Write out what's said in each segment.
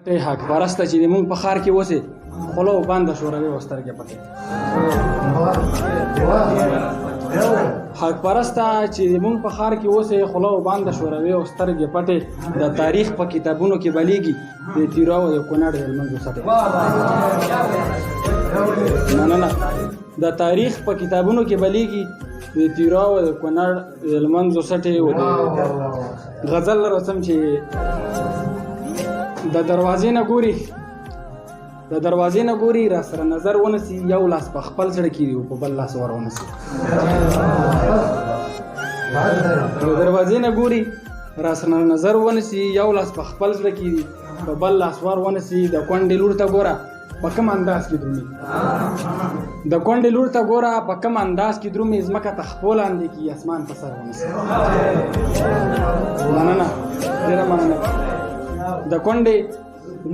ته حق پرسته چې موږ په ښار کې اوسې خوله وبانده شوروي او سترګې پټې حق پرسته چې موږ په ښار کې اوسې خوله وبانده شوروي او سترګې پټې د تاریخ په کتابونو کې بلیږي د تیراو د کونړ د هلمند وسټې نه د تاریخ په کتابونو کې بلیږي د تیراو د کونړ د هلمند وسټې او د غزل رسم چې د دروازې نه ګوري را سره نظر ونسی یو لاس په خپل زړه کې دی او په بل لاس ور ونسی د دروازې نه ګوري را سره نظر ونسی یو لاس په خپل زړه کې دی په بل لاس ور ونسی د کونډې لور ته ګوره په کوم انداز کې درومي د کونډې لور ته ګوره په کوم انداز کې درومي ځمکه ته خپل اندې کې اسمان په سر ونسی نه ډېره مننه د کونډې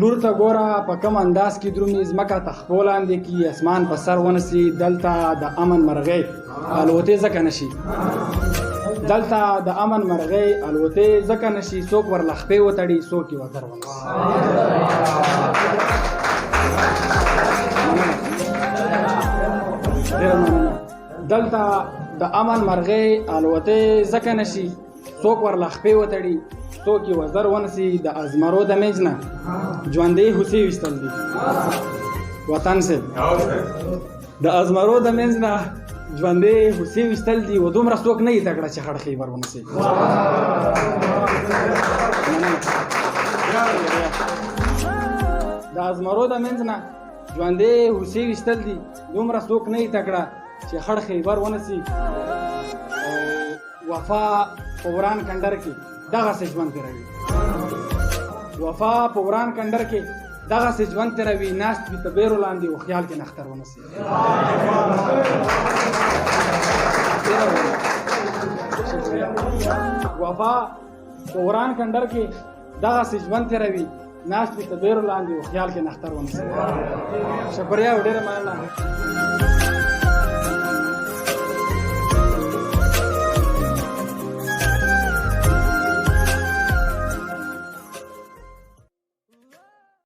لور ته ګوره په کوم انداز کې درومي ځمکه ته خپل اندې کې اسمان په سر ونسی دلته د امن مرغۍ الوتې ځکه نشي دلته د امن مرغۍ الوتې ځکه نشي څوک ورله خپې وتړي څوک یې وزر ونسی دلته د امن مرغۍ الوتې ځکه نشي څوک ورله خپې وتړي څوک یې وزر ونسی د ازمرو د منځ نه ژوندۍ هوسۍ ویستل دي وطن صاحب د ازمرو د منځ نه ژوندۍ هوسۍ ویستل دي و دومره څوک نه یې تکړه چې خړ خیبر ونسی د ازمرو د منځ نه ژوندۍ هوسۍ ویستل دي دومره څوک نه یې تکړه چې خړ خیبر ونسی وفا په وران کندر کې دغسې ژوند تېروي وفا په وران کندر کې دغسې ژوند تېروي ناست وي تبیرو لاندې و خیال کې نختر ونسی وفا په وران کندر کې دغسې ژوند تېروي ناست وي تبیرو لاندې و خیال کې نختر ونسی شکریه او ډېره مننه